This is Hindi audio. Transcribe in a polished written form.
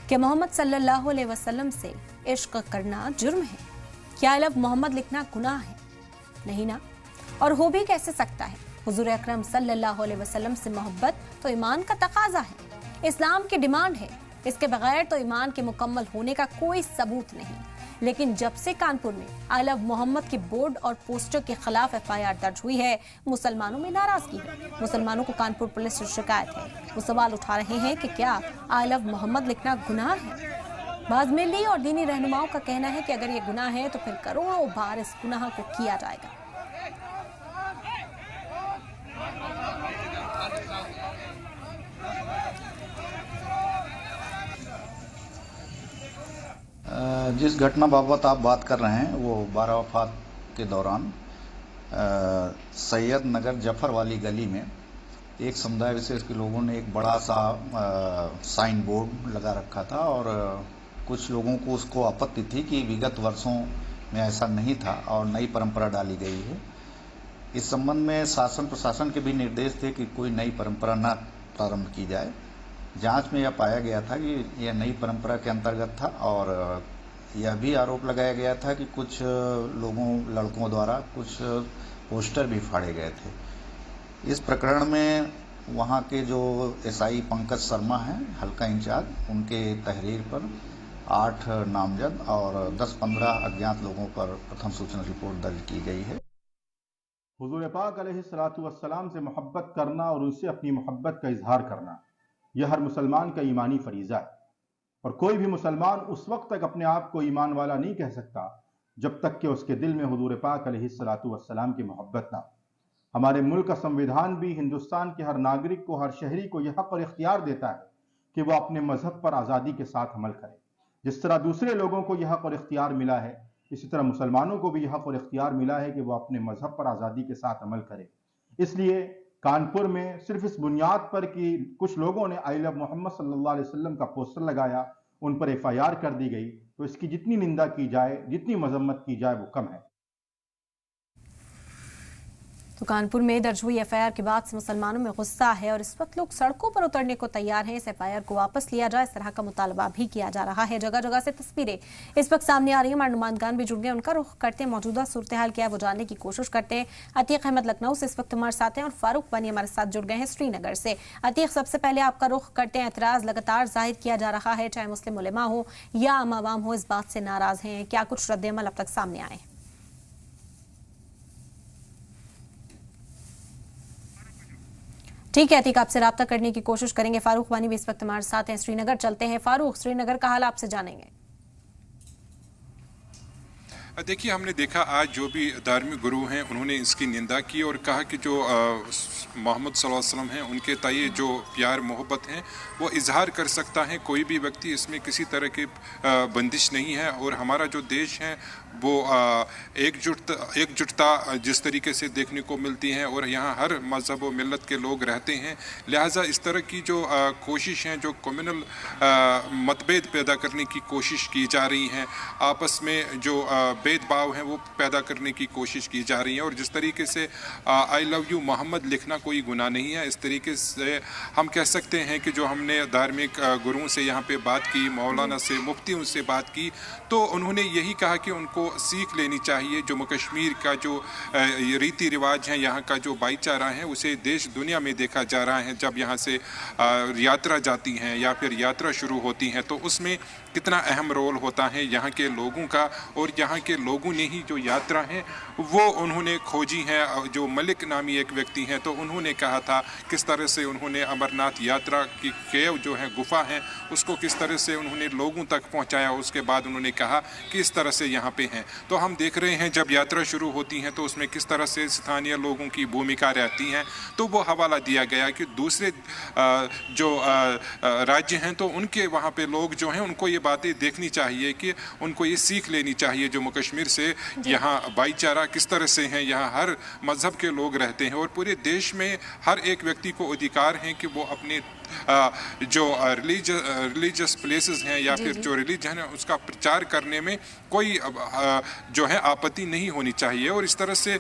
कि मोहम्मद सल्लल्लाहु अलैहि वसल्लम से इश्क करना जुर्म है? क्या आई लव मोहम्मद लिखना गुनाह है? नहीं ना। और हो भी कैसे सकता है? हुजूर अकरम सल्लल्लाहु अलैहि वसल्लम से मोहब्बत तो ईमान का तकाजा है, इस्लाम की डिमांड है। इसके बगैर तो ईमान के मुकम्मल होने का कोई सबूत नहीं। लेकिन जब से कानपुर में आई लव मोहम्मद के बोर्ड और पोस्टर के खिलाफ FIR दर्ज हुई है, मुसलमानों में नाराजगी है। मुसलमानों को कानपुर पुलिस से शिकायत है। वो सवाल उठा रहे हैं कि क्या आई लव मोहम्मद लिखना गुनाह है? बाज़ मिल्ली और दीनी रहनुमाओं का कहना है कि अगर ये गुनाह है तो फिर करोड़ों बार इस गुनाह को किया जाएगा। जिस घटना बाबत आप बात कर रहे हैं वो बारावफात के दौरान सैयद नगर जफर वाली गली में एक समुदाय विशेष के लोगों ने एक बड़ा सा साइन बोर्ड लगा रखा था और कुछ लोगों को उसको आपत्ति थी कि विगत वर्षों में ऐसा नहीं था और नई परंपरा डाली गई है। इस संबंध में शासन प्रशासन के भी निर्देश थे कि कोई नई परंपरा न प्रारंभ की जाए। जांच में यह पाया गया था कि यह नई परंपरा के अंतर्गत था और यह भी आरोप लगाया गया था कि कुछ लड़कों द्वारा कुछ पोस्टर भी फाड़े गए थे। इस प्रकरण में वहां के जो SI पंकज शर्मा हैं, हल्का इंचार्ज, उनके तहरीर पर 8 नामजद और 10-15 अज्ञात लोगों पर प्रथम सूचना रिपोर्ट दर्ज की गई है। हुजूर पाक अलैहिस्सलातु वस्सलाम से मोहब्बत करना और उनसे अपनी मोहब्बत का इजहार करना, यह हर मुसलमान का ईमानी फरीजा है। और कोई भी मुसलमान उस वक्त तक अपने आप को ईमान वाला नहीं कह सकता जब तक कि उसके दिल में हुजूर पाक अलैहिस्सलातु वस्सलाम की मोहब्बत ना। हमारे मुल्क का संविधान भी हिंदुस्तान के हर नागरिक को, हर शहरी को यह हक और इख्तियार देता है कि वह अपने मजहब पर आज़ादी के साथ अमल करे। जिस तरह दूसरे लोगों को यह हक और इख्तियार मिला है, इसी तरह मुसलमानों को भी यह हक और इख्तियार मिला है कि वह अपने मजहब पर आज़ादी के साथ अमल करे। इसलिए कानपुर में सिर्फ इस बुनियाद पर कि कुछ लोगों ने आई लव मोहम्मद सल्लल्लाहु अलैहि वसल्लम का पोस्टर लगाया, उन पर FIR कर दी गई, तो इसकी जितनी निंदा की जाए, जितनी मजम्मत की जाए, वो कम है। तो कानपुर में दर्ज हुई FIR के बाद से मुसलमानों में गुस्सा है और इस वक्त लोग सड़कों पर उतरने को तैयार हैं। इस FIR को वापस लिया जाए, इस तरह का मुतालबा भी किया जा रहा है। जगह जगह से तस्वीरें इस वक्त सामने आ रही हैं। हमारे नुमाइंदगान भी जुड़ गए, उनका रुख करते हैं, मौजूदा सूरत हाल क्या है वो जानने की कोशिश करते हैं। अतीक अहमद लखनऊ से इस वक्त हमारे साथ हैं और फारूक वानी हमारे साथ जुड़ गए हैं श्रीनगर से। अतीक, सबसे पहले आपका रुख करते हैं। एतराज लगातार जाहिर किया जा रहा है, चाहे मुस्लिम उलेमा हो या आम आवाम हो, इस बात से नाराज हैं। क्या कुछ रद्द-ए-अमल अब तक सामने आए? ठीक है अतीक, आपसे राब्ता करने की कोशिश करेंगे। फारूक वानी भी इस वक्त हमारे साथ हैं, श्रीनगर चलते हैं। फारूक, श्रीनगर का हाल आपसे जानेंगे। देखिए, हमने देखा आज जो भी धार्मिक गुरु हैं उन्होंने इसकी निंदा की और कहा कि जो मोहम्मद सल्लल्लाहु अलैहि वसल्लम हैं उनके ताई जो प्यार मोहब्बत हैं वो इजहार कर सकता है कोई भी व्यक्ति, इसमें किसी तरह की बंदिश नहीं है। और हमारा जो देश है वो एकजुटता जिस तरीके से देखने को मिलती है और यहाँ हर मज़हब व मिल्लत के लोग रहते हैं, लिहाजा इस तरह की जो कोशिश हैं, जो कम्युनल मतभेद पैदा करने की कोशिश की जा रही हैं, आपस में जो भेदभाव हैं वो पैदा करने की कोशिश की जा रही है। और जिस तरीके से आई लव यू मोहम्मद लिखना कोई गुनाह नहीं है, इस तरीके से हम कह सकते हैं कि जो हमने धार्मिक गुरुओं से यहाँ पे बात की, मौलाना से, मुफ्तियों से बात की, तो उन्होंने यही कहा कि उनको सीख लेनी चाहिए। जम्मू कश्मीर का जो रीति रिवाज है, यहाँ का जो भाईचारा है, उसे देश दुनिया में देखा जा रहा है। जब यहाँ से यात्रा जाती हैं या फिर यात्रा शुरू होती हैं तो उसमें कितना अहम रोल होता है यहाँ के लोगों का। और यहाँ के लोगों ने ही जो यात्रा है वो उन्होंने खोजी है। जो मलिक नामी एक व्यक्ति हैं तो उन्होंने कहा था किस तरह से उन्होंने अमरनाथ यात्रा की केव जो है, गुफा है, उसको किस तरह से उन्होंने लोगों तक पहुँचाया। उसके बाद उन्होंने कहा कि इस तरह से यहाँ पे हैं। तो हम देख रहे हैं जब यात्रा शुरू होती है तो उसमें किस तरह से स्थानीय लोगों की भूमिका रहती है। तो वो हवाला दिया गया कि दूसरे जो राज्य हैं तो उनके वहाँ पे लोग जो हैं उनको ये बातें देखनी चाहिए कि उनको ये सीख लेनी चाहिए जम्मू कश्मीर से, यहाँ भाईचारा किस तरह से है, यहाँ हर मज़हब के लोग रहते हैं और पूरे देश में हर एक व्यक्ति को अधिकार है कि वो अपने जो रिलीजियस प्लेसेस हैं या फिर जो रिलीजन है उसका प्रचार करने में कोई जो है आपत्ति नहीं होनी चाहिए। और इस तरह से